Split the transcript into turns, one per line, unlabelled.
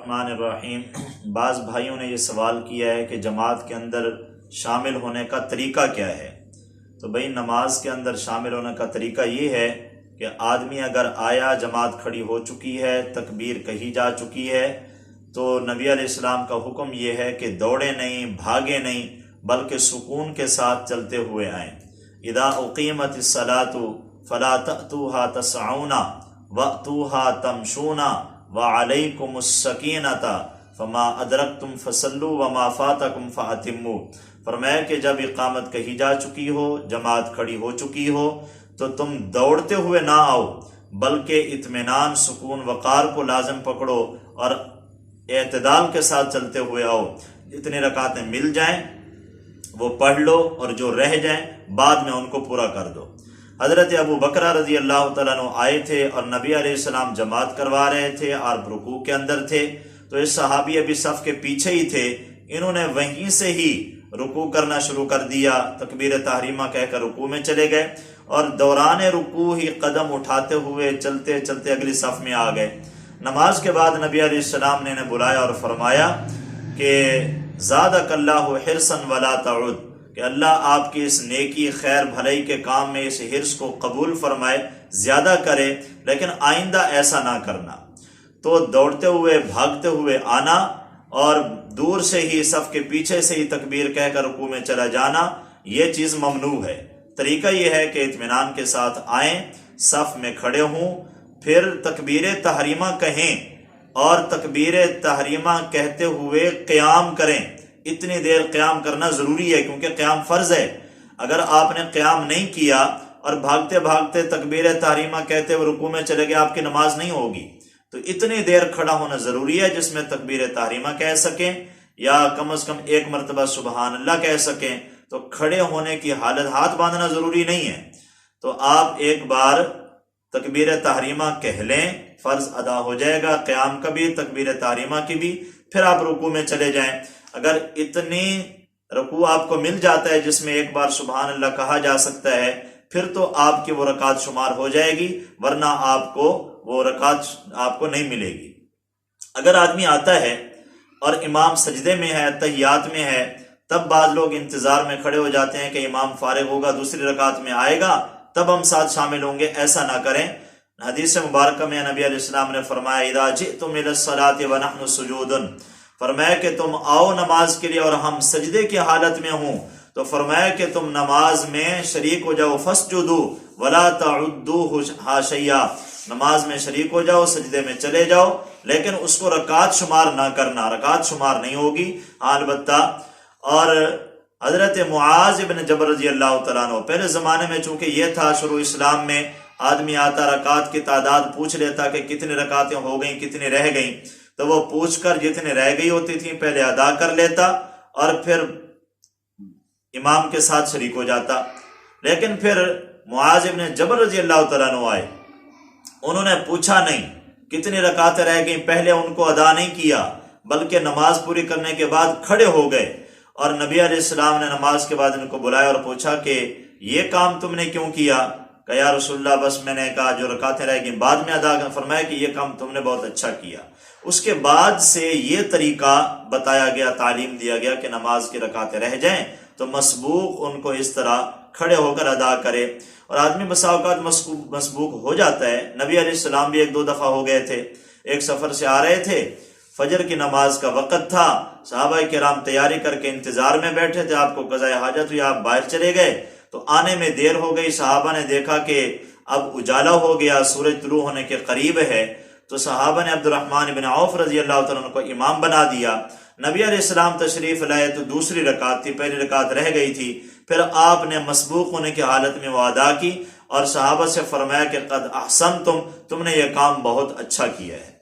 الرحمن الرحیم۔ بعض بھائیوں نے یہ سوال کیا ہے کہ جماعت کے اندر شامل ہونے کا طریقہ کیا ہے؟ تو بھئی نماز کے اندر شامل ہونے کا طریقہ یہ ہے کہ آدمی اگر آیا، جماعت کھڑی ہو چکی ہے، تکبیر کہی جا چکی ہے، تو نبی علیہ السلام کا حکم یہ ہے کہ دوڑے نہیں، بھاگے نہیں، بلکہ سکون کے ساتھ چلتے ہوئے آئیں۔ اذا اقیمت الصلاۃ فلا تأتوها تسعون وأتوها تمشون وعلیکم السکینۃ فما ادرکتم فصلوا وما فاتکم فاتموا۔ فرمایا کہ جب اقامت کہی جا چکی ہو، جماعت کھڑی ہو چکی ہو، تو تم دوڑتے ہوئے نہ آؤ، بلکہ اطمینان، سکون، وقار کو لازم پکڑو اور اعتدال کے ساتھ چلتے ہوئے آؤ۔ جتنی رکعتیں مل جائیں وہ پڑھ لو، اور جو رہ جائیں بعد میں ان کو پورا کر دو۔ حضرت ابو بکر رضی اللہ تعالیٰ عنہ آئے تھے اور نبی علیہ السلام جماعت کروا رہے تھے اور رکوع کے اندر تھے، تو اس صحابی ابھی صف کے پیچھے ہی تھے، انہوں نے وہیں سے ہی رکوع کرنا شروع کر دیا، تکبیر تحریمہ کہہ کر رکوع میں چلے گئے، اور دوران رکوع ہی قدم اٹھاتے ہوئے چلتے چلتے اگلی صف میں آ گئے۔ نماز کے بعد نبی علیہ السلام نے انہیں بلایا اور فرمایا کہ زادک اللہ حرصا ولا تعد، کہ اللہ آپ کی اس نیکی، خیر، بھلائی کے کام میں اس حرص کو قبول فرمائے، زیادہ کرے، لیکن آئندہ ایسا نہ کرنا۔ تو دوڑتے ہوئے، بھاگتے ہوئے آنا اور دور سے ہی صف کے پیچھے سے ہی تکبیر کہہ کر رکوع میں چلا جانا، یہ چیز ممنوع ہے۔ طریقہ یہ ہے کہ اطمینان کے ساتھ آئیں، صف میں کھڑے ہوں، پھر تکبیر تحریمہ کہیں اور تکبیر تحریمہ کہتے ہوئے قیام کریں۔ اتنی دیر قیام کرنا ضروری ہے، کیونکہ قیام فرض ہے۔ اگر آپ نے قیام نہیں کیا اور بھاگتے بھاگتے تکبیر تحریمہ کہتے ہوئے رکوع میں چلے گئے، آپ کی نماز نہیں ہوگی۔ تو اتنی دیر کھڑا ہونا ضروری ہے جس میں تکبیر تحریمہ کہہ سکیں، یا کم از کم ایک مرتبہ سبحان اللہ کہہ سکیں۔ تو کھڑے ہونے کی حالت ہاتھ باندھنا ضروری نہیں ہے، تو آپ ایک بار تکبیر تحریمہ کہہ لیں، فرض ادا ہو جائے گا، قیام کا بھی، تکبیر تحریمہ کی بھی، پھر آپ رکوع میں چلے جائیں۔ اگر اتنی رکوع آپ کو مل جاتا ہے جس میں ایک بار سبحان اللہ کہا جا سکتا ہے، پھر تو آپ کی وہ رکعت شمار ہو جائے گی، ورنہ آپ کو وہ رکعت آپ کو نہیں ملے گی۔ اگر آدمی آتا ہے اور امام سجدے میں ہے، تحیات میں ہے، تب بعض لوگ انتظار میں کھڑے ہو جاتے ہیں کہ امام فارغ ہوگا، دوسری رکعت میں آئے گا، تب ہم ساتھ شامل ہوں گے۔ ایسا نہ کریں۔ حدیث مبارکہ میں نبی علیہ السلام نے فرمایا اذا جئتم الى الصلاة ونحن سجود، فرمایا کہ تم آؤ نماز کے لیے اور ہم سجدے کی حالت میں ہوں، تو فرمایا کہ تم نماز میں شریک ہو جاؤ، فاسجدوا ولا تعدوه حاشیا، نماز میں شریک ہو جاؤ، سجدے میں چلے جاؤ، لیکن اس کو رکعت شمار نہ کرنا، رکعت شمار نہیں ہوگی البتہ۔ اور حضرت معاذ بن جبل رضی اللہ تعالیٰ عنہ، پہلے زمانے میں چونکہ یہ تھا، شروع اسلام میں آدمی آتا، رکعت کی تعداد پوچھ لیتا کہ کتنی رکعتیں ہو گئیں، کتنی رہ گئیں، تو وہ پوچھ کر جتنی رہ گئی ہوتی تھیں پہلے ادا کر لیتا اور پھر امام کے ساتھ شریک ہو جاتا۔ لیکن پھر معاذ بن جبل رضی اللہ تعالیٰ عنہ آئے، انہوں نے پوچھا نہیں کتنی رکعتیں رہ گئیں، پہلے ان کو ادا نہیں کیا، بلکہ نماز پوری کرنے کے بعد کھڑے ہو گئے، اور نبی علیہ السلام نے نماز کے بعد ان کو بلایا اور پوچھا کہ یہ کام تم نے کیوں کیا؟ کہ یا رسول اللہ بس میں نے کہا جو رکعتیں رہ گئیں بعد میں ادا کر۔ فرمایا کہ یہ کام تم نے بہت اچھا کیا۔ اس کے بعد سے یہ طریقہ بتایا گیا، تعلیم دیا گیا کہ نماز کی رکعتیں رہ جائیں تو مسبوق ان کو اس طرح کھڑے ہو کر ادا کرے۔ اور آدمی بسا اوقات مسبوق ہو جاتا ہے۔ نبی علیہ السلام بھی ایک دو دفعہ ہو گئے تھے، ایک سفر سے آ رہے تھے، فجر کی نماز کا وقت تھا، صحابہ کرام تیاری کر کے انتظار میں بیٹھے تھے، آپ کو قضاء حاجت ہوئی، آپ باہر چلے گئے تو آنے میں دیر ہو گئی۔ صحابہ نے دیکھا کہ اب اجالا ہو گیا، سورج طلوع ہونے کے قریب ہے، تو صحابہ نے عبد الرحمن بن عوف رضی اللہ تعالیٰ عنہ کو امام بنا دیا۔ نبی علیہ السلام تشریف لائے تو دوسری رکعت تھی، پہلی رکعت رہ گئی تھی، پھر آپ نے مسبوق ہونے کی حالت میں وہ ادا کی اور صحابہ سے فرمایا کہ قد احسنتم، تم نے یہ کام بہت اچھا کیا ہے۔